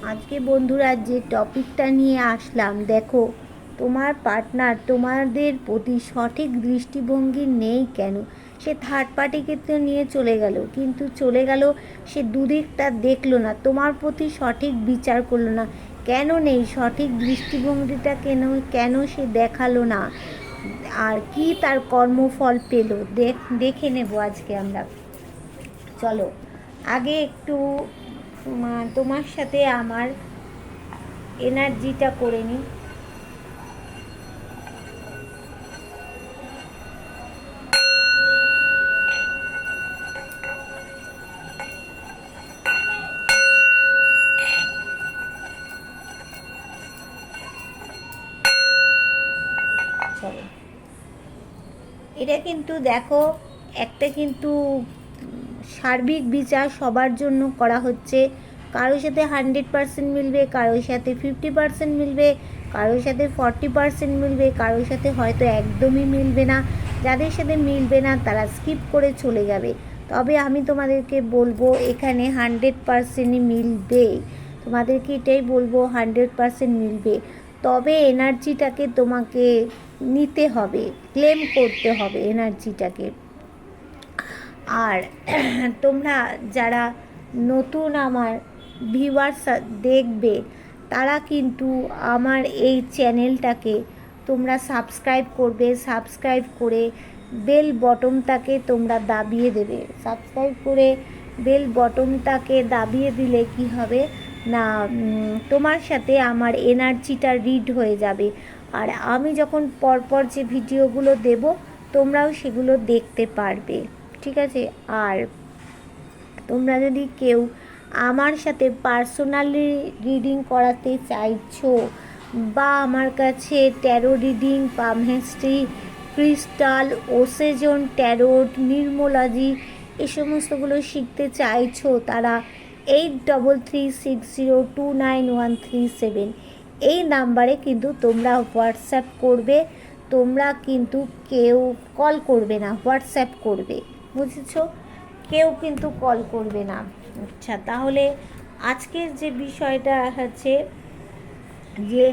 আজকে বন্ধুরা যে টপিকটা নিয়ে আসলাম, দেখো তোমার পার্টনার তোমাদের প্রতি সঠিক দৃষ্টিভঙ্গি নেই কেন? সে থার্ড পার্টিকে তো নিয়ে চলে গেল, কিন্তু চলে গেল সে দুদিকটা দেখলো না, তোমার প্রতি সঠিক বিচার করলো না। কেন নেই সঠিক দৃষ্টিভঙ্গিটা? কেন সে দেখালো না? আর কি তার কর্মফল পেল দেখে নেব আজকে আমরা। চলো আগে একটু তোমার সাথে আমার এনার্জিটা করে নিই। চলো, এটা কিন্তু দেখো একটা কিন্তু সার্বিক বিচার সবার জন্য করা হচ্ছে। কারোর সাথে 100% মিলবে, কারোর সাথে 50% মিলবে, কারোর সাথে 40% মিলবে, কারোর সাথে হয়তো একদমই মিলবে না। যাদের সাথে মিলবে না তারা স্কিপ করে চলে যাবে। তবে আমি তোমাদেরকে বলবো এখানে 100%ই মিলবে। তোমাদেরকে এটাই বলবো 100% মিলবে। তবে এনার্জিটাকে তোমাকে নিতে হবে, ক্লেম করতে হবে এনার্জিটাকে। আর তোমরা যারা নতুন আমার ভিউয়ার্স দেখবে, তারা কিন্তু আমার এই চ্যানেলটাকে তোমরা সাবস্ক্রাইব করবে। সাবস্ক্রাইব করে বেল বটনটাকে তোমরা দাবিয়ে দেবে। সাবস্ক্রাইব করে বেল বটনটাকে দাবিয়ে দিলে কি হবে না, তোমার সাথে আমার এনার্জিটা রিড হয়ে যাবে। আর আমি যখন পরপর যে ভিডিওগুলো দেব, তোমরাও সেগুলো দেখতে পারবে। ঠিক আছে? আর তোমরা যদি কেউ আমার সাথে পার্সোনালি রিডিং করাতে চাইছো, বা আমার কাছে ট্যারো রিডিং, পামহেস্ট্রি, ক্রিস্টাল, ওসেজন ট্যারোট, নিউমোলজি এই সমস্তগুলো শিখতে চাইছো, তারা 8336029137 এই নাম্বারে কিন্তু তোমরা হোয়াটসঅ্যাপ করবে। তোমরা কিন্তু কেউ কল করবে না, হোয়াটসঅ্যাপ করবে। বুঝেছো? কেউ কিন্তু কল করবে না। আচ্ছা, তাহলে আজকের যে বিষয়টা হচ্ছে যে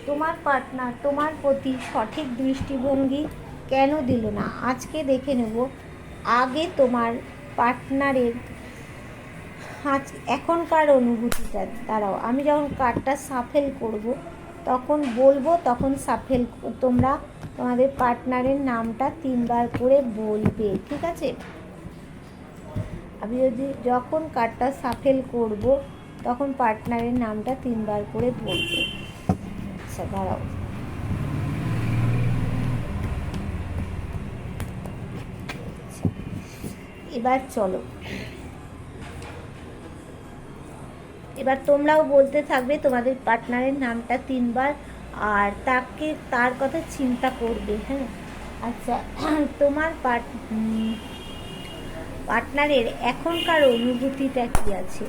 তোমার পার্টনার তোমার প্রতি সঠিক দৃষ্টিভঙ্গি কেন দিল না, আজকে দেখে নেব। আগে তোমার পার্টনারের এখনকার অনুভূতিটা দাঁড়াও, আমি যখন কার্ডটা সাফেল করব তখন বলবো, তখন সাফেল তোমরা তোমাদের পার্টনারের নামটা 3বার করে বলবে। ঠিক আছে? আমি যখন কার্ডটা সাফেল করব তখন পার্টনারের নামটা 3বার করে বলবে। আচ্ছা দাঁড়াও, এবার চলো, এবার তোমরাও বলতে থাকবে তোমাদের পার্টনারের নামটা 3বার, আর তার কথা চিন্তা করবে। হ্যাঁ, আচ্ছা, তোমার পার্টনারের এখনকার অনুভূতিটা কী আছে?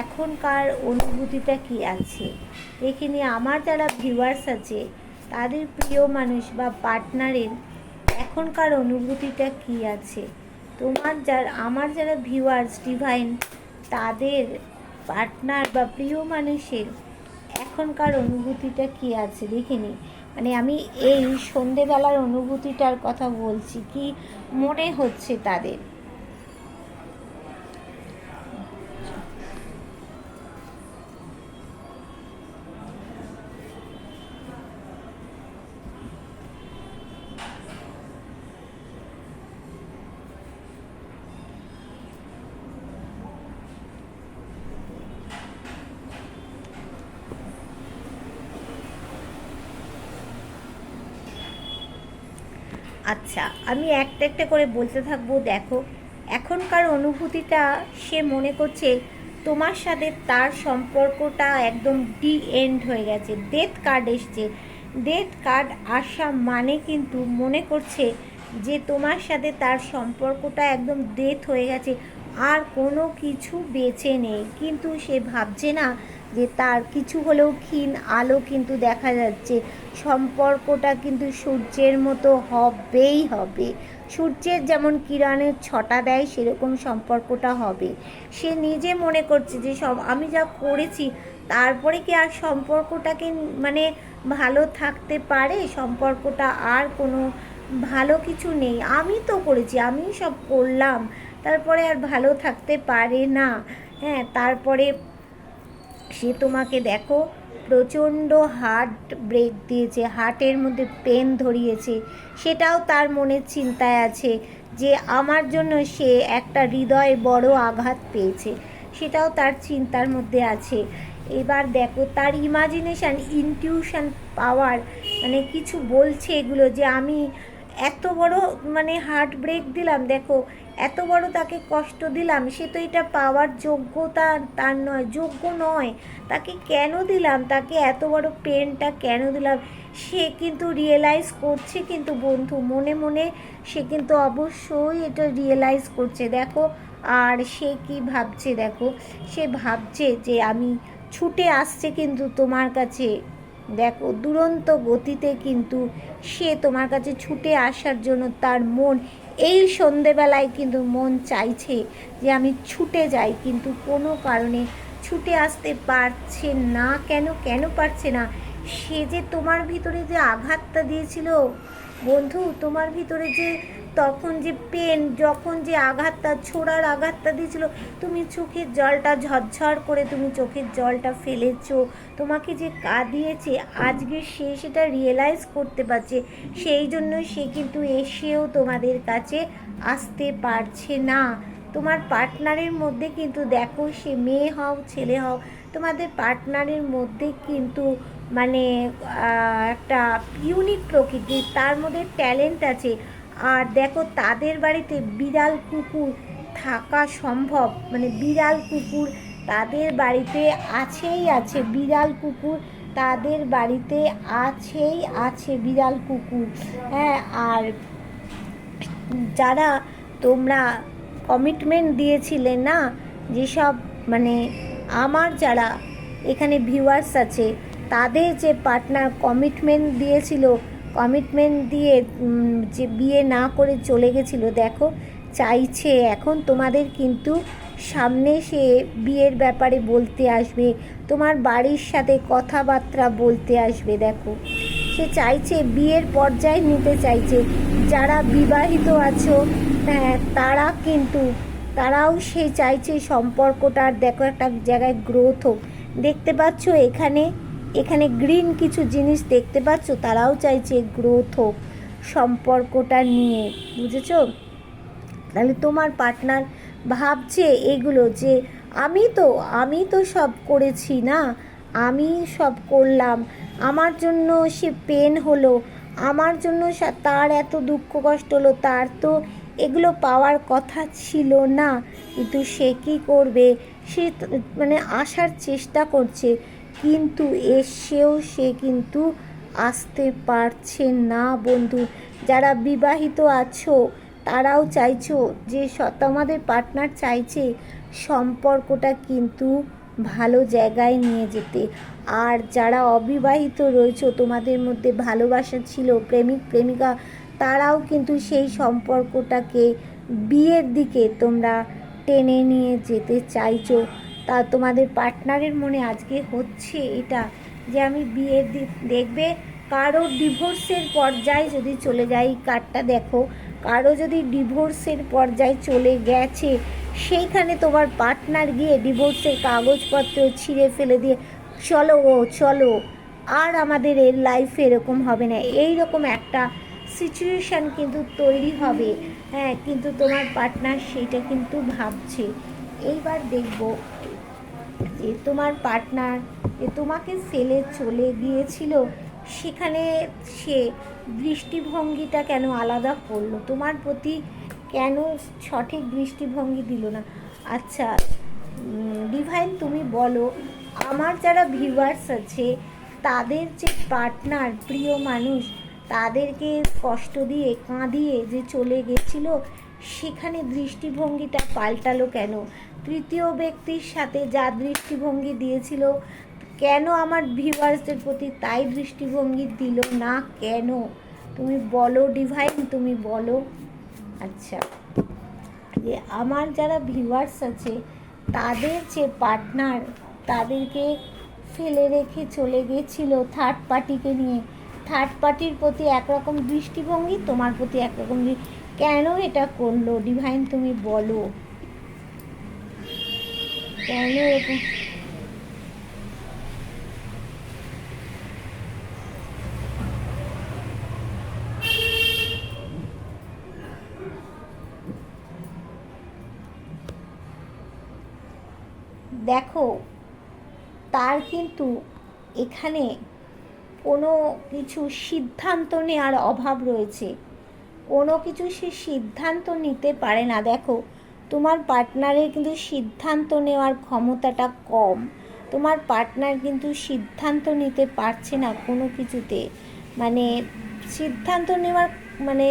এখনকার অনুভূতিটা কী আছে দেখে নিয়ে। আমার যারা ভিউয়ার্স আছে তাদের প্রিয় মানুষ বা পার্টনারের এখনকার অনুভূতিটা কী আছে? আমার যারা ভিউয়ার্স ডিভাইন, তাদের পার্টনার বা প্রিয় মানুষের এখনকার অনুভূতিটা কী আছে দেখে নিই। মানে আমি এই সন্ধেবেলার অনুভূতিটার কথা বলছি, কি মনে হচ্ছে তাদের। আচ্ছা, আমি একটা একটা করে বলতে থাকবো। দেখো, এখনকার অনুভূতিটা সে মনে করছে তোমার সাথে তার সম্পর্কটা একদম এন্ড হয়ে গেছে। ডেথ কার্ড এসছে। ডেথ কার্ড আসা মানে কিন্তু মনে করছে যে তোমার সাথে তার সম্পর্কটা একদম ডেথ হয়ে গেছে, আর কোনো কিছু বেঁচে নেই। কিন্তু সে ভাবছে না যে তার কিছু হলেও ক্ষীণ আলো কিন্তু দেখা যাচ্ছে। সম্পর্কটা কিন্তু সূর্যের মতো হবেই হবে। সূর্যের যেমন কিরণের ছটা দেয়, সেরকম সম্পর্কটা হবে। সে নিজে মনে করছে যে আমি যা করেছি তারপরে কি আর সম্পর্কটাকে মানে ভালো থাকতে পারে? সম্পর্কটা আর কোনো ভালো কিছু নেই। আমি তো করেছি, আমি সব করলাম, তারপরে আর ভালো থাকতে পারে না। হ্যাঁ, তারপরে সে তোমাকে দেখো প্রচণ্ড হার্ট ব্রেক দিয়েছে, হার্টের মধ্যে পেন ধরিয়েছে, সেটাও তার মনের চিন্তায় আছে যে আমার জন্য সে একটা হৃদয়ে বড় আঘাত পেয়েছে, সেটাও তার চিন্তার মধ্যে আছে। এবার দেখো তার ইমাজিনেশান, ইনটিউশন পাওয়ার, মানে কিছু বলছে এগুলো যে আমি এত বড় মানে হার্ট ব্রেক দিলাম, দেখো এত বড় তাকে কষ্ট দিলাম, সে তো এটা পাওয়ার যোগ্যতা তার নয়, যোগ্য নয়। তাকে কেন দিলাম, তাকে এত বড় পেনটা কেন দিলাম, সে কিন্তু রিয়েলাইজ করছে কিন্তু বন্ধু, মনে মনে সে কিন্তু অবশ্যই এটা রিয়েলাইজ করছে। দেখো আর সে কি ভাবছে, দেখো সে ভাবছে যে আমি ছুটে আসছে কিন্তু তোমার কাছে, দেখো দুরন্ত গতিতে কিন্তু সে তোমার কাছে ছুটে আসার জন্য তার মন এই সন্ধেবেলায় কিন্তু মন চাইছে যে আমি ছুটে যাই, কিন্তু কোনো কারণে ছুটে আসতে পারছে না। কেন কেন পারছে না? সে যে তোমার ভিতরে যে আঘাতটা দিয়েছিল বন্ধু, তোমার ভিতরে যে তখন যে পেন, যখন যে আঘাতটা, ছোড়ার আঘাতটা দিয়েছিল, তুমি চোখের জলটা ঝরঝর করে তুমি চোখের জলটা ফেলেছো, তোমাকে যে কাঁদিয়েছে, আজকে সে সেটা রিয়েলাইজ করতে পারছে, সেই জন্য সে কিন্তু এসেও তোমাদের কাছে আসতে পারছে না। তোমার পার্টনারের মধ্যে কিন্তু দেখো, সে মেয়ে হও ছেলে হও, তোমাদের পার্টনারের মধ্যে কিন্তু মানে একটা ইউনিক প্রকৃতি, তার মধ্যে ট্যালেন্ট আছে। আর দেখো তাদের বাড়িতে বিড়াল কুকুর থাকা সম্ভব, মানে বিড়াল কুকুর তাদের বাড়িতে আছেই আছে, বিড়াল কুকুর তাদের বাড়িতে আছেই আছে, বিড়াল কুকুর। হ্যাঁ, আর যারা তোমরা কমিটমেন্ট দিয়েছিলে না, যেসব মানে আমার যারা এখানে ভিউয়ার্স আছে, তাদের যে পার্টনার কমিটমেন্ট দিয়েছিল, কমিটমেন্ট দিয়ে যে বিয়ে না করে চলে গেছিলো, দেখো চাইছে এখন তোমাদের কিন্তু সামনে সে বিয়ের ব্যাপারে বলতে আসবে, তোমার বাড়ির সাথে কথাবার্তা বলতে আসবে। দেখো সে চাইছে, বিয়ের পর্যায়ে নিতে চাইছে। যারা বিবাহিত আছো তারা কিন্তু তারাও সে চাইছে সম্পর্কটার দেখো একটা জায়গায় গ্রোথ হোক। দেখতে পাচ্ছ এখানে এখানে গ্রিন কিছু জিনিস দেখতে পাচ্ছ, তারাও চাইছে গ্রোথ হোক সম্পর্কটা নিয়ে, বুঝেছো? তাহলে তোমার পার্টনার ভাবছে এগুলো যে আমি তো সব করেছি না, আমি সব করলাম, আমার জন্য সে পেন হলো, আমার জন্য তার এত দুঃখ কষ্ট হলো, তার তো এগুলো পাওয়ার কথা ছিল না, কিন্তু সে কী করবে, সে মানে আসার চেষ্টা করছে, কিন্তু এসেও সে কিন্তু আসতে পারছে না। বন্ধু যারা বিবাহিত আছো তারাও চাইছো যে তোমাদের পার্টনার চাইছে সম্পর্কটা কিন্তু ভালো জায়গায় নিয়ে যেতে। আর যারা অবিবাহিত রয়েছো, তোমাদের মধ্যে ভালোবাসা ছিল, প্রেমিক প্রেমিকা, তারাও কিন্তু সেই সম্পর্কটাকে বিয়ের দিকে তোমরা টেনে নিয়ে যেতে চাইছো। তা তোমাদের পার্টনারের মনে আজকে হচ্ছে এটা যে আমি বিয়ের দেখবে কারো ডিভোর্সের পর্যায়ে যদি চলে যায়, কার্ডটা দেখো, কারো যদি ডিভোর্সের পর্যায়ে চলে গেছে, সেইখানে তোমার পার্টনার গিয়ে ডিভোর্সের কাগজপত্র ছিঁড়ে ফেলে দিয়ে চলো আর আমাদের এর লাইফে এরকম হবে না, এই রকম একটা সিচুয়েশান কিন্তু তৈরি হবে। হ্যাঁ, কিন্তু তোমার পার্টনার সেইটা কিন্তু ভাবছে। এইবার দেখব যে তোমার পার্টনার যে তোমাকে ফেলে চলে গিয়েছিল, সেখানে সে দৃষ্টিভঙ্গিটা কেন আলাদা করলো, তোমার প্রতি কেন সঠিক দৃষ্টিভঙ্গি দিল না? আচ্ছা ডিভাইন তুমি বলো, আমার যারা ভিউয়ার্স আছে তাদের যে পার্টনার, প্রিয় মানুষ, তাদেরকে কষ্ট দিয়ে কাঁদিয়ে যে চলে গেছিলো, সেখানে দৃষ্টিভঙ্গিটা পাল্টালো কেন? তৃতীয় ব্যক্তির সাথে যা দৃষ্টিভঙ্গি দিয়েছিল, কেন আমার ভিউয়ার্সদের প্রতি তাই দৃষ্টিভঙ্গি দিল না কেন? তুমি বলো ডিভাইন, তুমি বলো। আচ্ছা, যে আমার যারা ভিউয়ার্স আছে তাদের যে পার্টনার, তাদেরকে ফেলে রেখে চলে গেছিল থার্ড পার্টিকে নিয়ে। থার্ড পার্টির প্রতি একরকম দৃষ্টিভঙ্গি, তোমার প্রতি একরকম। কেন এটা করলো ডিভাইন, তুমি বলো কেন এরকম? দেখো, তার কিন্তু এখানে কোনো কিছু সিদ্ধান্ত নেওয়ার অভাব রয়েছে। কোনো কিছু সে সিদ্ধান্ত নিতে পারে না। দেখো, তোমার পার্টনারের কিন্তু সিদ্ধান্ত নেওয়ার ক্ষমতাটা কম। তোমার পার্টনার কিন্তু সিদ্ধান্ত নিতে পারছে না কোনো কিছুতে, মানে সিদ্ধান্ত নেওয়ার মানে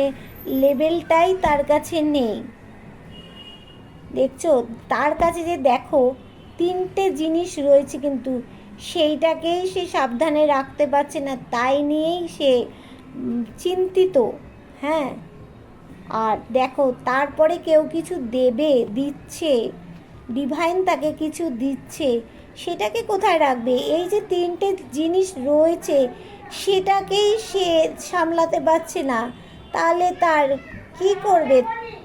লেভেলটাই তার কাছে নেই। দেখছো, তার কাছে যে দেখো 3টে জিনিস রয়েছে, কিন্তু সেইটাকেই সে সাবধানে রাখতে পারছে না, তাই নিয়েই সে চিন্তিত। হ্যাঁ, আর দেখো তারপরে কেউ কিছু দেবে, দিচ্ছে, ডিভাইন তাকে কিছু দিচ্ছে, সেটাকে কোথায় রাখবে? এই যে 3টে জিনিস রয়েছে সেটাকেই সে সামলাতে পারছে না, তাহলে তার কি করবে?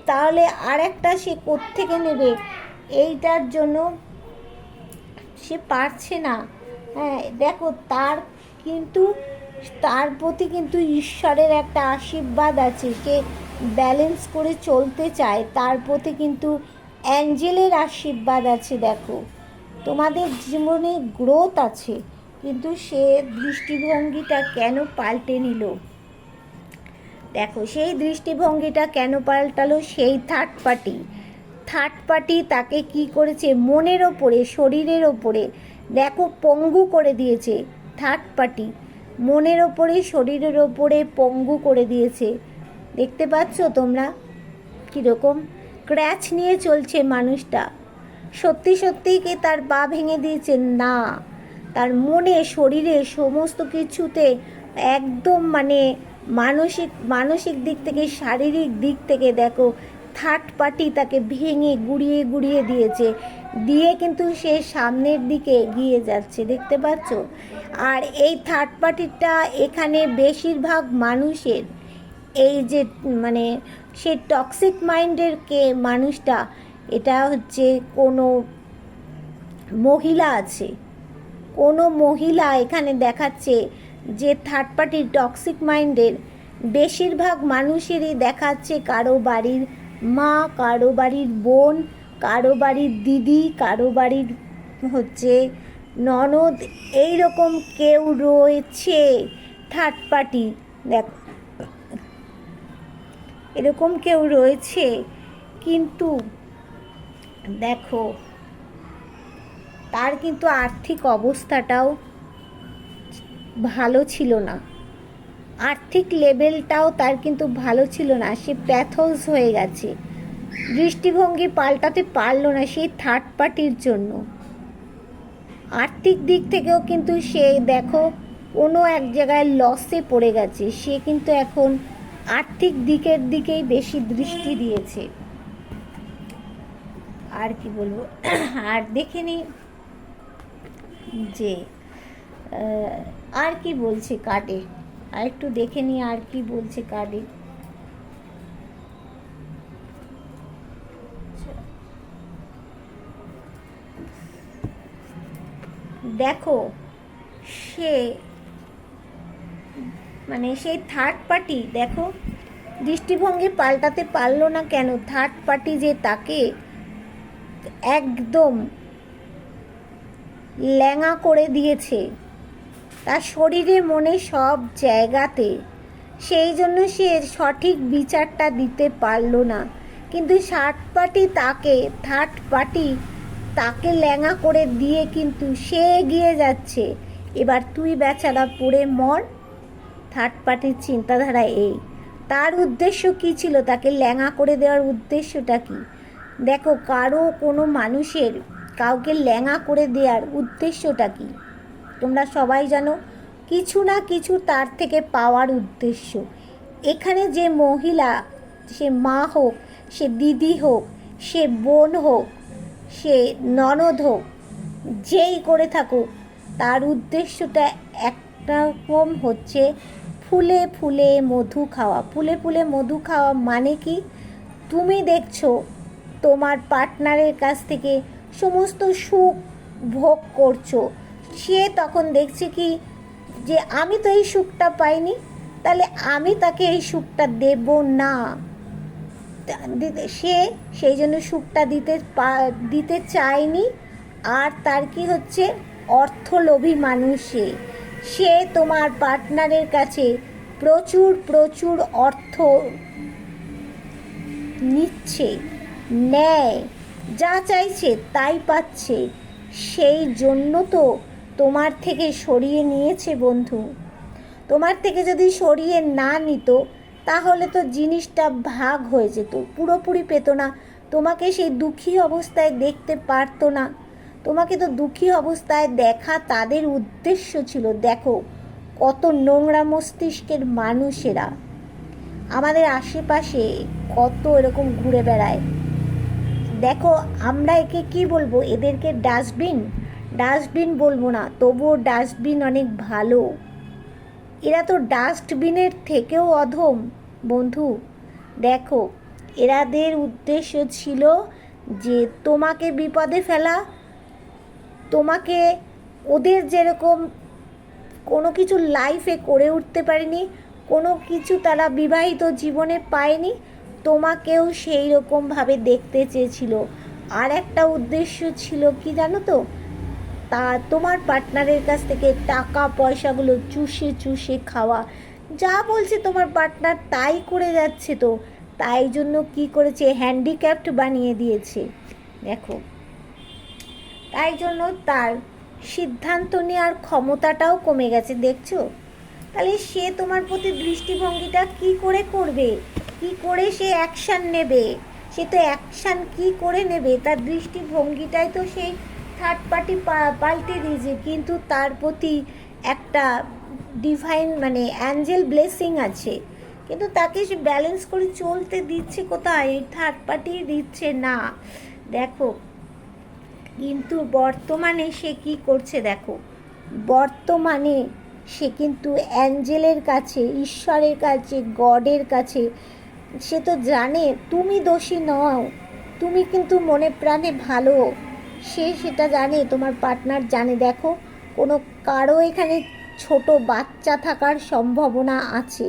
তাহলে আর একটা সে কোত্থেকে নেবে? এইটার জন্য সে পারছে না। হ্যাঁ, দেখো কিন্তু তার প্রতি কিন্তু ঈশ্বরের একটা আশীর্বাদ আছে। সে ব্যালেন্স করে চলতে চায়, তার প্রতি কিন্তু অ্যাঞ্জেলের আশীর্বাদ আছে। দেখো, তোমাদের জীবনে গ্রোথ আছে, কিন্তু সে দৃষ্টিভঙ্গিটা কেন পাল্টে নিল? দেখো, সেই দৃষ্টিভঙ্গিটা কেন পাল্টালো? সেই থার্ড পার্টি তাকে কি করেছে? মনের ওপরে, শরীরের ওপরে দেখো পঙ্গু করে দিয়েছে। থার্ড পার্টি মনের ওপরে, শরীরের ওপরে পঙ্গু করে দিয়েছে। দেখতে পাচ্ছ তোমরা কীরকম ক্র্যাচ নিয়ে চলছে মানুষটা? সত্যি সত্যিই কি তার পা ভেঙে দিয়েছে? না, তার মনে, শরীরে, সমস্ত কিছুতে একদম মানে মানসিক দিক থেকে, শারীরিক দিক থেকে দেখো থার্ড পার্টি তাকে ভেঙে গুড়িয়ে দিয়েছে, দিয়ে কিন্তু সে সামনের দিকে এগিয়ে যাচ্ছে। দেখতে পাচ্ছ? আর এই থার্ড পার্টিটা এখানে বেশিরভাগ মানুষের এই যে মানে সে টক্সিক মাইন্ডের মানুষটা, এটা হচ্ছে কোনো মহিলা আছে, কোনো মহিলা এখানে দেখাচ্ছে যে থার্ড পার্টির টক্সিক মাইন্ডের বেশিরভাগ মানুষেরই দেখাচ্ছে কারো বাড়ির মা, কারো বাড়ির বোন, কারো বাড়ির দিদি, কারো বাড়ির হচ্ছে ননদ, এইরকম কেউ রয়েছে থার্ড পার্টি। দেখো, এরকম কেউ রয়েছে, কিন্তু দেখো তার কিন্তু আর্থিক অবস্থাটাও ভালো ছিল না, আর্থিক লেভেলটাও তার কিন্তু ভালো ছিল না। সে প্যাথলস হয়ে গেছে, দৃষ্টিভঙ্গি পাল্টাতে পারলো না সেই থার্ড পার্টির জন্য। আর্থিক দিক থেকেও কিন্তু সে দেখো কোনো এক জায়গায় লসে পড়ে গেছে। সে কিন্তু এখন আর্থিক দিকের দিকেই বেশি দৃষ্টি দিয়েছে। আর কি বলবো, আর দেখে নি যে আর কি বলছে কার্ডে, আর একটু দেখে নি আর কি বলছে কার্ডে। দেখো, সে মানে সেই থার্ড পার্টি দেখো দৃষ্টিভঙ্গি পাল্টাতে পারলো না কেন? থার্ড পার্টি যে তাকে একদম ল্যাঙা করে দিয়েছে তার শরীরে, মনে, সব জায়গাতে। সেই জন্য সে সঠিক বিচারটা দিতে পারলো না। কিন্তু থার্ড পার্টি তাকে ল্যাঙা করে দিয়ে কিন্তু সে এগিয়ে যাচ্ছে। এবার তুই বেচারা পড়ে মর। থার্ড পার্টির চিন্তাধারা এই। তার উদ্দেশ্য কী ছিল? তাকে ল্যাঙা করে দেওয়ার উদ্দেশ্যটা কী? দেখো, কোনো মানুষের কাউকে ল্যাঙা করে দেওয়ার উদ্দেশ্যটা কী তোমরা সবাই জানো? কিছু না কিছু তার থেকে পাওয়ার উদ্দেশ্য। এখানে যে মহিলা, সে মা হোক, সে দিদি হোক, সে বোন হোক, সে ননদ হোক, যেই করে থাকুক, তার উদ্দেশ্যটা একটা রকম হচ্ছে ফুলে ফুলে মধু খাওয়া। ফুলে ফুলে মধু খাওয়া মানে কি, তুমি দেখছো তোমার পার্টনারের কাছ থেকে সমস্ত সুখ ভোগ করছো, সে তখন দেখছে কি যে আমি তো এই সুখটা পাইনি, তাহলে আমি তাকে এই সুখটা দেব না। সে সেই জন্য সুখটা দিতে চায়নি। আর তার কি হচ্ছে, অর্থলোভী মানুষ সে তোমার পার্টনারের কাছে প্রচুর প্রচুর অর্থ নিচ্ছে, নেয়, যা চাইছে তাই পাচ্ছে। সেই জন্য তো তোমার থেকে সরিয়ে নিয়েছে বন্ধু। তোমার থেকে যদি সরিয়ে না নিত তাহলে তো জিনিসটা ভাগ হয়ে যেত, পুরোপুরি পেত না, তোমাকে সেই দুঃখী অবস্থায় দেখতে পারতো না। তোমাকে তো দুঃখী অবস্থায় দেখা তাদের উদ্দেশ্য ছিল। দেখো কত নোংরা মস্তিষ্কের মানুষেরা আমাদের আশেপাশে, কত এরকম ঘুরে বেড়ায়। দেখো আমরা একে কি বলবো, এদেরকে ডাস্টবিন বলবো না, তবুও ডাস্টবিন অনেক ভালো। এরা তো ডাস্টবিনের থেকেও অধম বন্ধু। দেখো এরাদের উদ্দেশ্য ছিল যে তোমাকে বিপদে ফেলা, তোমাকে, ওদের যেরকম কোনো কিছু লাইফে করে উঠতে পারেনি, কোনো কিছু তারা বিবাহিত জীবনে পায়নি, তোমাকেও সেই রকমভাবে দেখতে চেয়েছিল। আর একটা উদ্দেশ্য ছিল কি জানো তো, তা তোমার পার্টনারের কাছ থেকে টাকা পয়সাগুলো চুষে চুষে খাওয়া। যা বলছে তোমার পার্টনার তাই করে যাচ্ছে, তো তাই জন্য কি করেছে, হ্যান্ডিক্যাপড বানিয়ে দিয়েছে। দেখো তাই জন্য তার সিদ্ধান্ত নেওয়ার ক্ষমতাটাও কমে গেছে, দেখছো। তাহলে সে তোমার প্রতি দৃষ্টিভঙ্গিটা কি করে করবে, কি করে সে অ্যাকশান নেবে, সে তো অ্যাকশান কি করে নেবে, তার দৃষ্টিভঙ্গিটাই তো সেই থার্ড পার্টি পাল্টে দিয়েছে। কিন্তু তার প্রতি একটা ডিভাইন মানে অ্যাঞ্জেল ব্লেসিং আছে, কিন্তু তাকে সে ব্যালেন্স করে চলতে দিচ্ছে কোথায়, এই থার্ড পার্টি দিচ্ছে না। দেখো কিন্তু বর্তমানে সে কি করছে, দেখো বর্তমানে সে কিন্তু অ্যাঞ্জেলের কাছে, ঈশ্বরের কাছে, গডের কাছে, সে তো জানে তুমি দোষী নও, তুমি কিন্তু মনে প্রাণে ভালো, সে সেটা জানে, তোমার পার্টনার জানে। দেখো কোনো কারো এখানে ছোট বাচ্চা থাকার সম্ভাবনা আছে,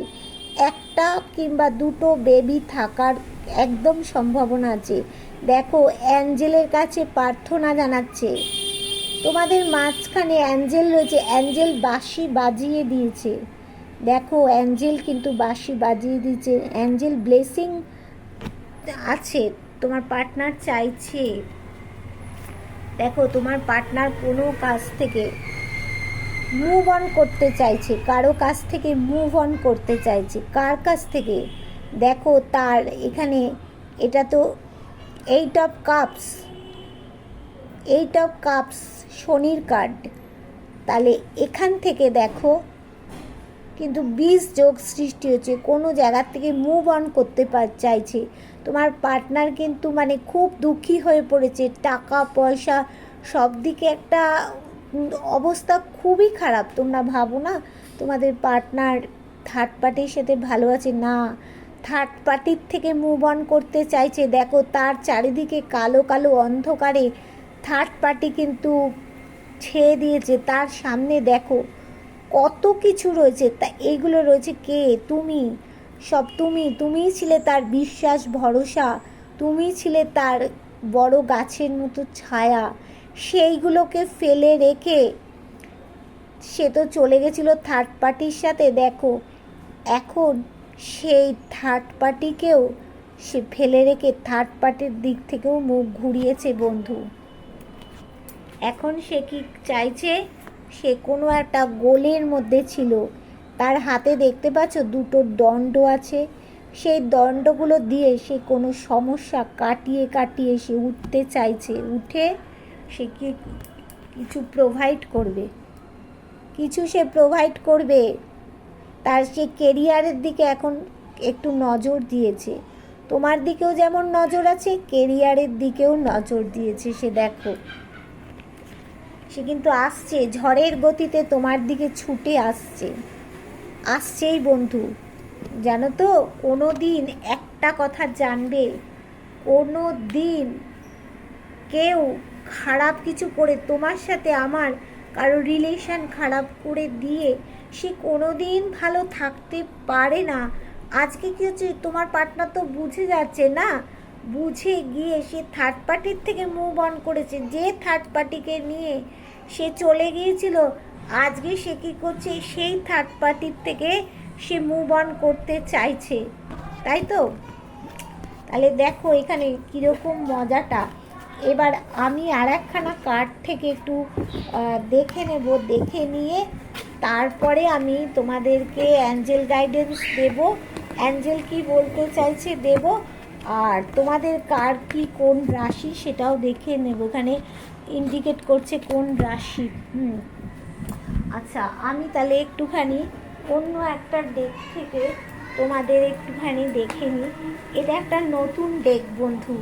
একটা কিংবা দুটো বেবি থাকার একদম সম্ভাবনা আছে। দেখো অ্যাঞ্জেলের কাছে প্রার্থনা জানাচ্ছে, তোমাদের মাঝখানে অ্যাঞ্জেল রয়েছে, অ্যাঞ্জেল বাঁশি বাজিয়ে দিয়েছে। দেখো অ্যাঞ্জেল কিন্তু বাঁশি বাজিয়ে দিয়েছে, অ্যাঞ্জেল ব্লেসিং আছে, তোমার পার্টনার চাইছে। দেখো তোমার পার্টনার কোনো কাজ থেকে মুভ অন করতে চাইছে, কারো কাছ থেকে মুভ অন করতে চাইছে। কার কাছ থেকে, দেখো তার এখানে এটা তো 8 অফ কাপস শনির কার্ড। তাহলে এখান থেকে দেখো কিন্তু 20 যোগ সৃষ্টি হচ্ছে, কোনো জায়গার থেকে মুভ অন করতে চাইছে। তোমার পার্টনার কিন্তু মানে খুব দুঃখী হয়ে পড়েছে, টাকা পয়সা সব দিকে একটা অবস্থা খুবই খারাপ। তোমরা ভাবো না তোমাদের পার্টনার থার্ড পার্টির সাথে ভালো আছে, না, থার্ড পার্টির থেকে মুভ অন করতে চাইছে। দেখো তার চারিদিকে কালো কালো অন্ধকারে থার্ড পার্টি কিন্তু ছেয়ে দিয়েছে, তার সামনে দেখো কত কিছু রয়েছে, তা এইগুলো রয়েছে কে, তুমি, সব তুমিই ছিলে তার বিশ্বাস ভরসা, তুমিই ছিলে তার বড় গাছের মতো ছায়া। সেইগুলোকে ফেলে রেখে সে তো চলে গেছিলো থার্ড পার্টির সাথে। দেখো এখন সেই থার্ড পার্টিকেও সে ফেলে রেখে থার্ড পার্টির দিক থেকেও মুখ ঘুরিয়েছে বন্ধু। এখন সে কি চাইছে, সে কোনো একটা গোলের মধ্যে ছিল, তার হাতে দেখতে পাচ্ছ দুটো দণ্ড আছে, সেই দণ্ডগুলো দিয়ে সে কোনো সমস্যা কাটিয়ে কাটিয়ে সে উঠতে চাইছে, উঠে সে কি কিছু প্রোভাইড করবে, কিছু সে প্রোভাইড করবে। তার সে কেরিয়ারের দিকে এখন একটু নজর দিয়েছে, তোমার দিকেও যেমন নজর আছে কেরিয়ারের দিকেও নজর দিয়েছে সে। দেখো সে কিন্তু আসছে, ঝড়ের গতিতে তোমার দিকে ছুটে আসছেই বন্ধু। জানো তো, কোনো দিন একটা কথা জানবে, কোনো দিন কেউ খারাপ কিছু করে তোমার সাথে আমার কারো রিলেশন খারাপ করে দিয়ে সে কোনো দিন ভালো থাকতে পারে না। আজকে কি হচ্ছে, তোমার পার্টনার তো বুঝে যাচ্ছে না, বুঝে গিয়ে সে থার্ড পার্টির থেকে মুভ অন করেছে। যে থার্ড পার্টিকে নিয়ে সে চলে গিয়েছিল, আজকে সে কী করছে, সেই থার্ড পার্টির থেকে সে মুভ অন করতে চাইছে, তাই তো? তাহলে দেখো এখানে কীরকম মজাটা। এবার আমি আর একখানা কার্ড থেকে একটু দেখে নেব, দেখে নিয়ে তারপরে আমি তোমাদেরকে অ্যাঞ্জেল গাইডেন্স দেব, অ্যাঞ্জেল কি বলতে চাইছে দেব, আর তোমাদের কার কি কোন রাশি সেটাও দেখে নেব। এখানে ইন্ডিকেট করছে কোন রাশি। আচ্ছা, আমি তাহলে একটুখানি অন্য একটা ডেক থেকে তোমাদের একটুখানি দেখে নিই। এটা একটা নতুন ডেক বন্ধু,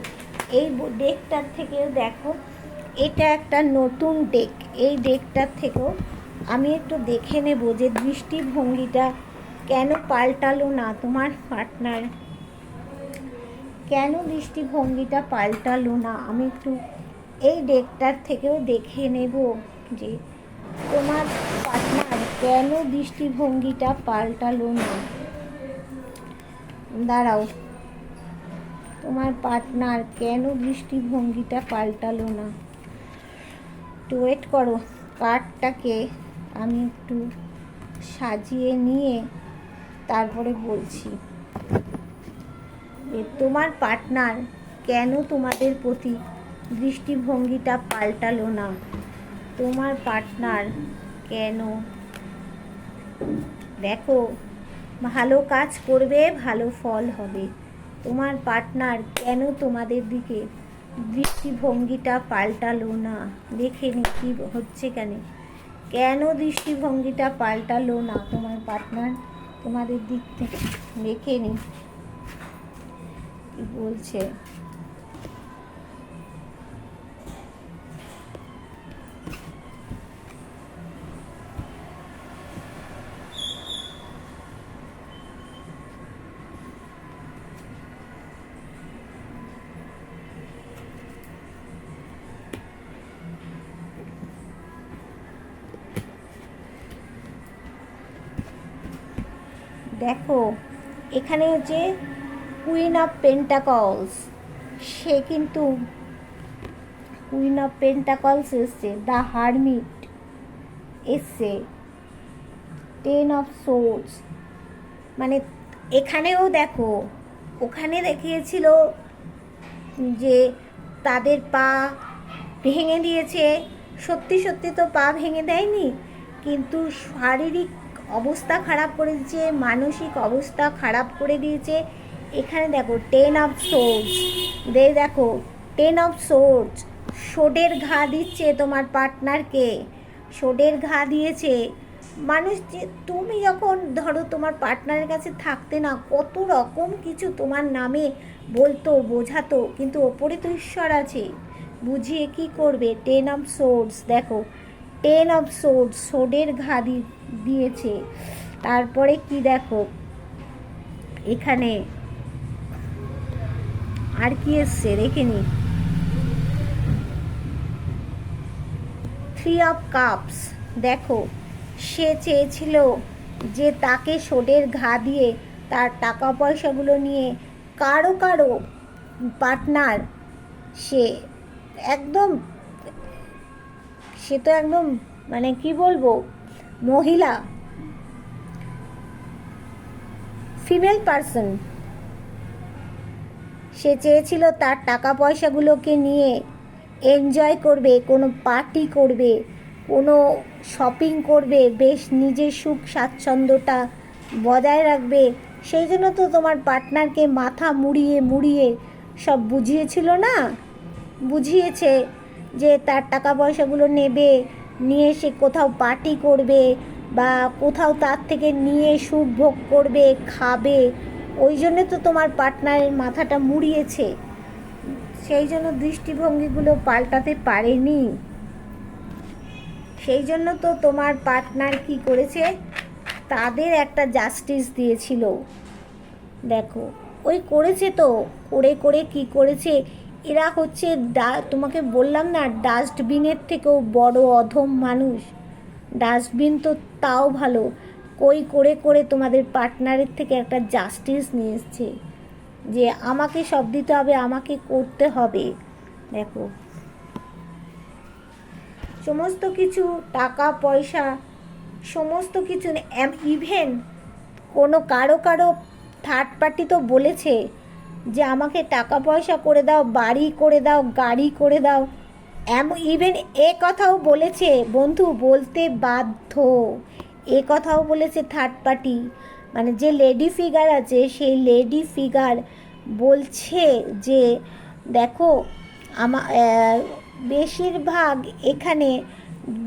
এই ডেকটার থেকেও দেখো, এটা একটা নতুন ডেক। এই ডেকটার থেকেও আমি একটু দেখে নেব যে দৃষ্টিভঙ্গিটা কেন পাল্টালো না তোমার পার্টনার, কেন দৃষ্টিভঙ্গিটা পাল্টালো না। আমি একটু এই ডেকটার থেকেও দেখে নেব যে তোমার পার্টনার কেন দৃষ্টিভঙ্গিটা পাল্টালো না। দাঁড়াও, তোমার পার্টনার কেন দৃষ্টিভঙ্গিটা পাল্টালো না, একটু ওয়েট করো। কার্ডটাকে আমি একটু সাজিয়ে নিয়ে তারপরে বলছি যে তোমার পার্টনার কেন তোমাদের প্রতি দৃষ্টিভঙ্গিটা পাল্টালো না। তোমার পার্টনার কেন, দেখো ভালো কাজ করবে, ভালো ফল হবে। তোমার পার্টনার কেন তোমাদের দিকে দৃষ্টিভঙ্গিটা পাল্টালো না, দেখে নি কী হচ্ছে, কেন দৃষ্টিভঙ্গিটা পাল্টালো না তোমার পার্টনার তোমাদের দিক থেকে, দেখে নি কি বলছে। দেখো এখানে হচ্ছে কুইন অফ পেন্টাকলস, সে কিন্তু কুইন অফ পেন্টাকলস এসছে, দ্য হারমিট এসছে, টেন অফ সোর্ডস। মানে এখানেও দেখো, ওখানে দেখিয়েছিল যে তাদের পা ভেঙে দিয়েছে, সত্যি সত্যি তো পা ভেঙে দেয়নি, কিন্তু শারীরিক অবস্থা খারাপ করে দিয়েছে, মানসিক অবস্থা খারাপ করে দিয়েছে। এখানে দেখো টেন অফ সোর্ডস, দেখো টেন অফ সোর্ডস, সোডের ঘা দিচ্ছে তোমার পার্টনারকে, সোডের ঘা দিয়েছে। মানুষ যে তুমি যখন ধরো তোমার পার্টনারের কাছে থাকতে না, কত রকম কিছু তোমার নামে বলতো, বোঝাতো, কিন্তু ওপরে তো ঈশ্বর আছে, বুঝিয়ে কি করবে। টেন অফ সোর্ডস, দেখো টেন অফ সোর্ডস, সোডের ঘা দিয়েছে। তারপরে কি দেখো এখানে আর কি এসছে দেখে নি, থ্রি অফ কাপস। দেখো সে চেয়েছিল যে তাকে সোডের ঘা দিয়ে তার টাকা পয়সাগুলো নিয়ে কারো পার্টনার, সে একদম, সে তো একদম মানে কি বলবো, মহিলা, ফিমেল পার্সন, সে চেয়েছিল তার টাকা পয়সাগুলোকে নিয়ে এনজয় করবে, কোনো পার্টি করবে, কোনো শপিং করবে, বেশ নিজের সুখ স্বাচ্ছন্দ্যটা বজায় রাখবে। সেই জন্য তো তোমার পার্টনারকে মাথা মুড়িয়ে সব বুঝিয়েছিল না, বুঝিয়েছে যে তার টাকা পয়সাগুলো নেবে, নিয়ে সে কোথাও পার্টি করবে বা কোথাও তার থেকে নিয়ে সুখ ভোগ করবে, খাবে। ওই জন্য তো তোমার পার্টনারের মাথাটা মুড়িয়েছে, সেই জন্য দৃষ্টিভঙ্গিগুলো পাল্টাতে পারেনি। সেই জন্য তো তোমার পার্টনার কি করেছে, তাদের একটা জাস্টিস দিয়েছিল। দেখো ওই করেছে তো, করে করে কি করেছে, এরা হচ্ছে তোমাকে বললাম না, ডাস্টবিনের থেকেও বড় অধম মানুষ। ডাস্টবিন তো তাও ভালো, কই করে করে তোমাদের পার্টনারের থেকে একটা জাস্টিস নিয়ে এসছে যে আমাকে সব দিতে হবে, আমাকে করতে হবে। দেখো সমস্ত কিছু, টাকা পয়সা সমস্ত কিছু, ইভেন কোনো কারো থার্ড পার্টি তো বলেছে যে আমাকে টাকা পয়সা করে দাও, বাড়ি করে দাও, গাড়ি করে দাও। ইভেন এ কথাও বলেছে, বন্ধু বলতে বাধ্য, এ কথাও বলেছে থার্ড পার্টি, মানে যে লেডি ফিগার আছে সেই লেডি ফিগার বলছে যে দেখো বেশিরভাগ এখানে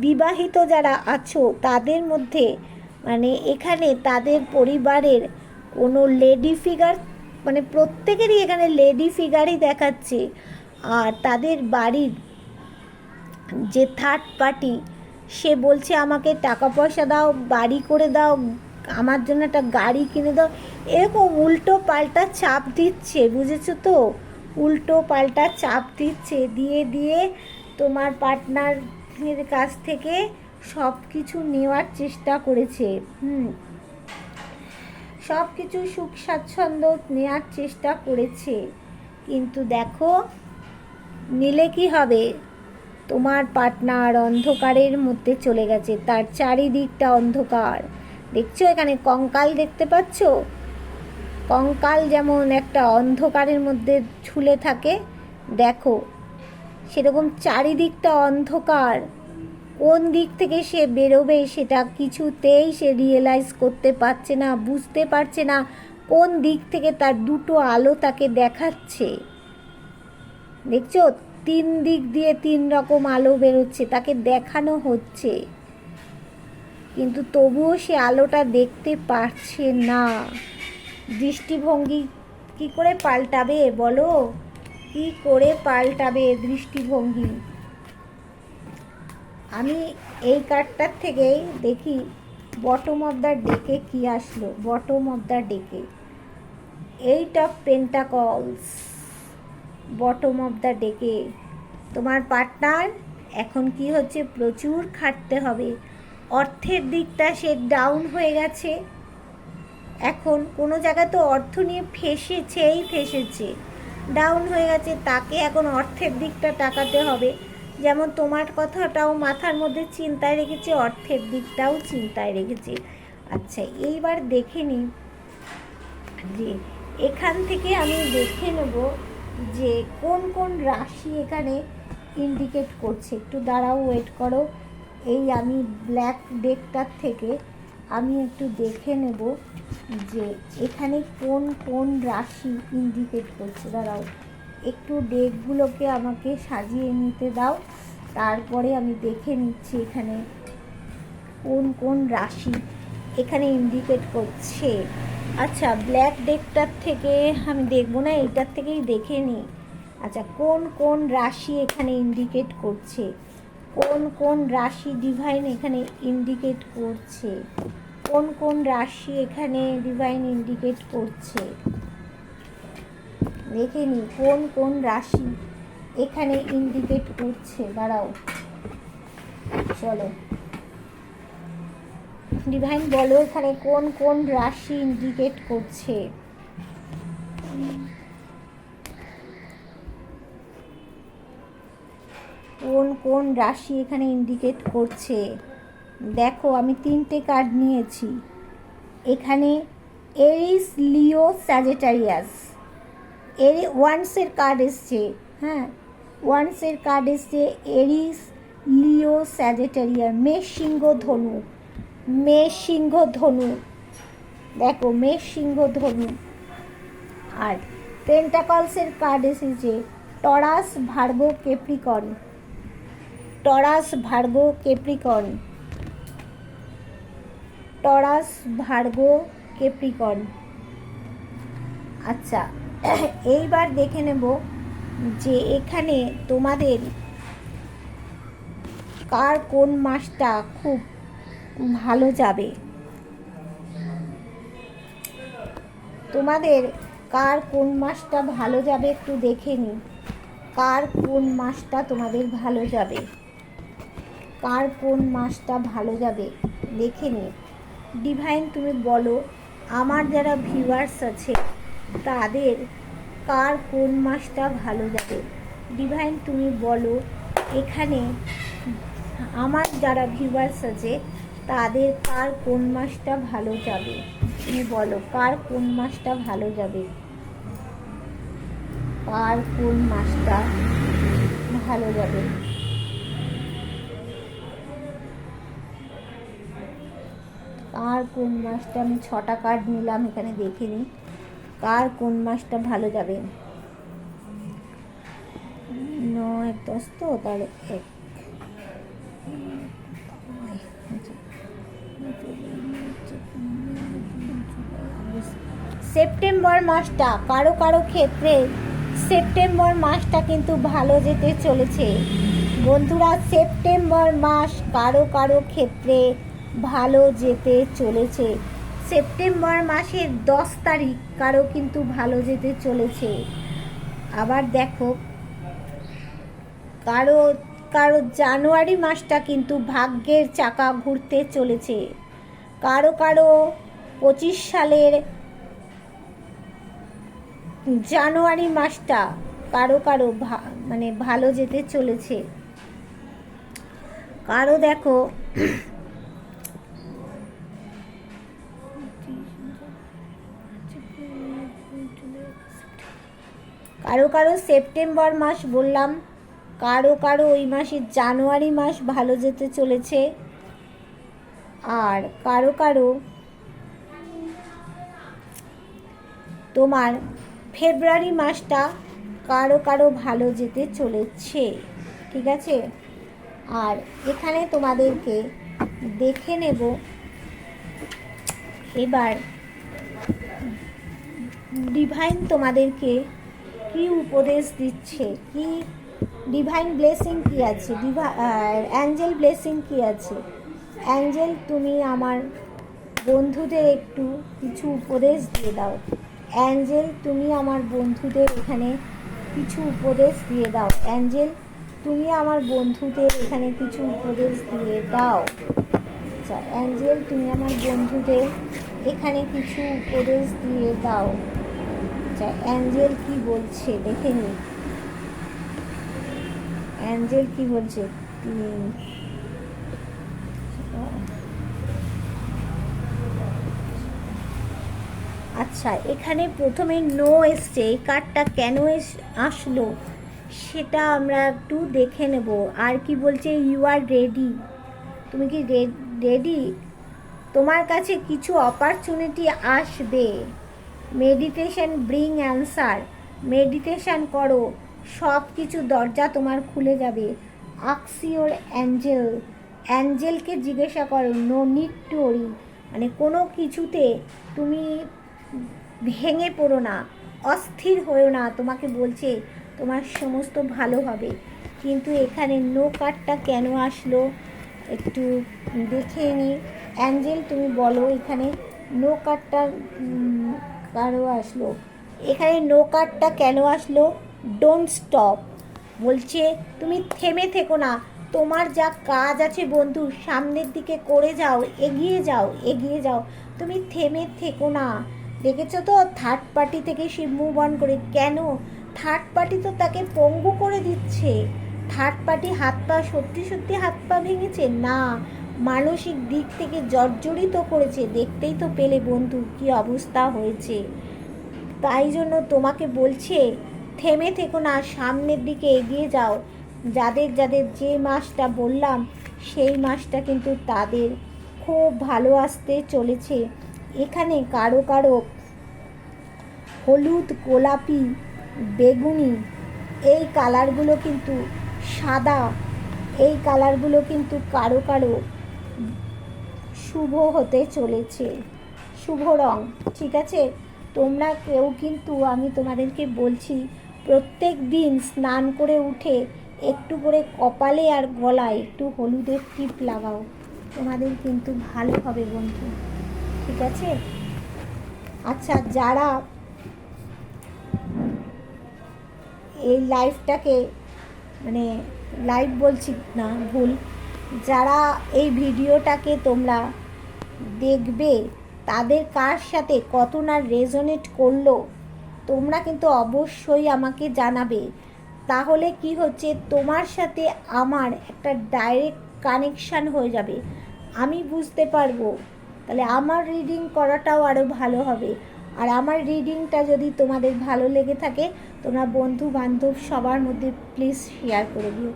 বিবাহিত যারা আছো তাদের মধ্যে, মানে এখানে তাদের পরিবারের কোনো লেডি ফিগার, মানে প্রত্যেকেরই এখানে লেডি ফিগারই দেখাচ্ছে। আর তাদের বাড়ির যে থার্ড পার্টি সে বলছে আমাকে টাকা পয়সা দাও, বাড়ি করে দাও, আমার জন্য একটা গাড়ি কিনে দাও, এরকম উল্টো পাল্টা চাপ দিচ্ছে, বুঝেছো তো? উল্টো পাল্টা চাপ দিচ্ছে, দিয়ে দিয়ে তোমার পার্টনারের কাছ থেকে সব কিছু নেওয়ার চেষ্টা করেছে। সব কিছু সুখ স্বাচ্ছন্দ্য নেওয়ার চেষ্টা করেছে, কিন্তু দেখো নিলে কি হবে, তোমার পার্টনার অন্ধকারের মধ্যে চলে গেছে, তার চারিদিকটা অন্ধকার। দেখছো এখানে কঙ্কাল দেখতে পাচ্ছ, কঙ্কাল যেমন একটা অন্ধকারের মধ্যে ঝুলে থাকে, দেখো সেরকম চারিদিকটা অন্ধকার। কোন দিক থেকে সে বেরোবে সেটা কিছুতেই সে রিয়েলাইজ করতে পারছে না, বুঝতে পারছে না কোন দিক থেকে তার দুটো আলো তাকে দেখাচ্ছে। দেখছো 3 দিক দিয়ে 3 রকম আলো বেরোচ্ছে, তাকে দেখানো হচ্ছে, কিন্তু তবুও সে আলোটা দেখতে পারছে না। দৃষ্টিভঙ্গি কি করে পাল্টাবে বলো, কি করে পাল্টাবে দৃষ্টিভঙ্গি? আমি এই কার্ডটার থেকেই দেখি বটম অফ দ্য ডেকে কি আসলো। বটম অফ দ্য ডেকে 8 of pentacles, bottom of the ডেকে তোমার পার্টনার এখন কি হচ্ছে, প্রচুর খাটতে হবে। অর্থের দিকটা সে ডাউন হয়ে গেছে, এখন কোনো জায়গায় তো অর্থ নিয়ে ফেসেছে, ডাউন হয়ে গেছে, তাকে এখন অর্থের দিকটা টাকাতে হবে। যেমন তোমার কথাটাও মাথার মধ্যে চিন্তায় রেখেছে, অর্থের দিকটাও চিন্তায় রেখেছে। আচ্ছা এইবার দেখে নিই যে এখান থেকে আমি দেখে নেব যে কোন কোন রাশি এখানে ইন্ডিকেট করছে। একটু দাঁড়াও, ওয়েট করো, এই আমি ব্ল্যাক ডেকটার থেকে আমি একটু দেখে নেব যে এখানে কোন কোন রাশি ইন্ডিকেট করছে। দাঁড়াও একটু ডেকগুলোকে আমাকে সাজিয়ে নিতে দাও, তারপরে আমি দেখে নিচ্ছি এখানে কোন কোন রাশি এখানে ইন্ডিকেট করছে। আচ্ছা ব্ল্যাক ডেকটার থেকে আমি দেখবো না, এইটার থেকেই দেখে নিই। আচ্ছা কোন কোন রাশি এখানে ইন্ডিকেট করছে, কোন কোন রাশি ডিভাইন এখানে ইন্ডিকেট করছে, কোন কোন রাশি এখানে ডিভাইন ইন্ডিকেট করছে, দেখে নিই কোন কোন রাশি এখানে ইন্ডিকেট করছে। দাঁড়াও চলো ডিভাইন বলো এখানে কোন কোন রাশি ইন্ডিকেট করছে। কোন কোন রাশি এখানে ইন্ডিকেট করছে। দেখো আমি 3টে কার্ড নিয়েছি এখানে, এরিস, লিও, স্যাজিটারিয়াস। ওয়ান্সের কার্ড এসছে, হ্যাঁ ওয়ান্সের কার্ড এসছে, এরিস, লিও, স্যাজিটারিয়াস। মেষ, সিংহ, ধনু, মেষ, সিংহ, ধনু, দেখো মেষ, সিংহ, ধনু। আর পেন্টাকলসের কার্ড এসেছে Taurus, Virgo, Capricorn, Taurus, Virgo, Capricorn, Taurus, Virgo, Capricorn. আচ্ছা এইবার দেখে নেব যে এখানে তোমাদের কার কোন মাসটা খুব ভালো যাবে, তোমাদের কার কোন মাসটা ভালো যাবে একটু দেখে নিই। কার কোন মাসটা তোমাদের ভালো যাবে, কার কোন মাসটা ভালো যাবে দেখে নিই। ডিভাইন তুমি বলো, আমার যারা ভিউয়ার্স আছে তাদের কার কোন মাসটা ভালো যাবে। ডিভাইন তুমি বলো, এখানে আমার যারা ভিউয়ার্স আছে তাদের কার কোন মাসটা ভালো যাবে, তুমি বলো কার কোন মাসটা ভালো যাবে, কার কোন মাসটা ভালো যাবে। কার কোন মাসটা, আমি 6টা কার্ড নিলাম, এখানে দেখে নিই কার কোন মাসটা ভালো যাবে। 9 1 10 তো তাহলে 1 সেপ্টেম্বর মাসটা কারো কারো ক্ষেত্রে সেপ্টেম্বর মাসটা কিন্তু ভালো যেতে চলেছে বন্ধুরা। সেপ্টেম্বর মাস কারো কারো ক্ষেত্রে ভালো যেতে চলেছে। সেপ্টেম্বর মাসের 10 তারিখ কারো কিন্তু ভালো যেতে চলেছে। আবার দেখো কারো কারো জানুয়ারি মাসটা কিন্তু ভাগ্যের চাকা ঘুরতে চলেছে। কারো কারো 25 সালের জানুয়ারি মাসটা কারো কারো মানে ভালো যেতে চলেছে। কারো দেখো কারো কারো সেপ্টেম্বর মাস বললাম, কারো কারো ওই মাসের জানুয়ারি মাস ভালো যেতে চলেছে। আর কারো কারো তোমার ফেব্রুয়ারি মাসটা কারো কারো ভালো যেতে চলেছে, ঠিক আছে। আর এখানে তোমাদেরকে দেখে নেব এবার ডিভাইন তোমাদেরকে কি উপদেশ দিচ্ছে, কি ডিভাইন ব্লেসিং কি আছে, অ্যাঞ্জেল ব্লেসিং কি আছে। অ্যাঞ্জেল তুমি আমার বন্ধুদের একটু কিছু উপদেশ দিয়ে দাও। অ্যাঞ্জেল তুমি আমার বন্ধুদের এখানে কিছু উপদেশ দিয়ে দাও। অ্যাঞ্জেল তুমি আমার বন্ধুদের এখানে কিছু উপদেশ দিয়ে দাও। আচ্ছা অ্যাঞ্জেল তুমি আমার বন্ধুদের এখানে কিছু উপদেশ দিয়ে দাও। আচ্ছা অ্যাঞ্জেল কি বলছে দেখে নি, অ্যাঞ্জেল কি বলছে। আচ্ছা এখানে প্রথমে নো এসছে, এই কার্ডটা কেন আসলো সেটা আমরা একটু দেখে নেব। আর কি বলছে, ইউ আর রেডি, তুমি কি রেডি, তোমার কাছে কিছু অপরচুনিটি আসবে। মেডিটেশন ব্রিং অ্যান্সার, মেডিটেশন করো, সব কিছু দরজা তোমার খুলে যাবে। আস্ক ইওর অ্যাঞ্জেল, অ্যাঞ্জেলকে জিজ্ঞাসা করো। নো নিড টু ওরি, মানে কোনো কিছুতে তুমি ভেঙে পড়ো না, অস্থির হয়েও না, তোমাকে বলছে তোমার সমস্ত ভালো হবে। কিন্তু এখানে নো কার্ডটা কেন আসলো একটু দেখে নিই। অ্যাঞ্জেল তুমি বলো এখানে নো কার্ডটা কারো আসলো, এখানে নো কার্ডটা কেন আসলো। ডোন্ট স্টপ, বলছে তুমি থেমে থেকো না, তোমার যা কাজ আছে বন্ধু সামনের দিকে করে যাও, এগিয়ে যাও এগিয়ে যাও, তুমি থেমে থেকো না। দেখেছো তো থার্ড পার্টি থেকে সে মুভ অন করে, কেন থার্ড পার্টি তো তাকে পঙ্গু করে দিচ্ছে। থার্ড পার্টি হাত পা সত্যি সত্যি হাত পা ভেঙেছে না, মানসিক দিক থেকে জর্জরিত করেছে। দেখতেই তো পেলে বন্ধু কি অবস্থা হয়েছে। তাই জন্য তোমাকে বলছে থেমে থেকো না, সামনের দিকে এগিয়ে যাও। যাদের যাদের যে মাসটা বললাম সেই মাসটা কিন্তু তাদের খুব ভালো আসতে চলেছে। এখানে কারো কারো হলুদ, গোলাপি, বেগুনি এই কালারগুলো কিন্তু, সাদা এই কালারগুলো কিন্তু কারো কারো শুভ হতে চলেছে, শুভ রং, ঠিক আছে। তোমরা কেউ কিন্তু, আমি তোমাদেরকে বলছি প্রত্যেক দিন স্নান করে উঠে একটু করে কপালে আর গলায় একটু হলুদের টিপ লাগাও, তোমাদের কিন্তু ভালো হবে বন্ধু, ঠিক আছে? আচ্ছা, যারা এই লাইফটাকে, মানে লাইভ বলছি না, ভুল, যারা এই ভিডিওটাকে তোমরা দেখবে তাদের কার সাথে কত না রেজোনেট করলো তোমরা কিন্তু অবশ্যই আমাকে জানাবে। তাহলে কি হচ্ছে, তোমার সাথে আমার একটা ডাইরেক্ট কানেকশান হয়ে যাবে, আমি বুঝতে পারবো, তাহলে আমার রিডিং করাটাও আরও ভালো হবে। আর আমার রিডিংটা যদি তোমাদের ভালো লেগে থাকে, তোমরা বন্ধু বান্ধব সবার মধ্যে প্লিজ শেয়ার করে দিও।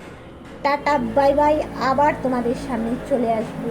টাটা, বাই বাই, আবার তোমাদের সামনে চলে আসবো।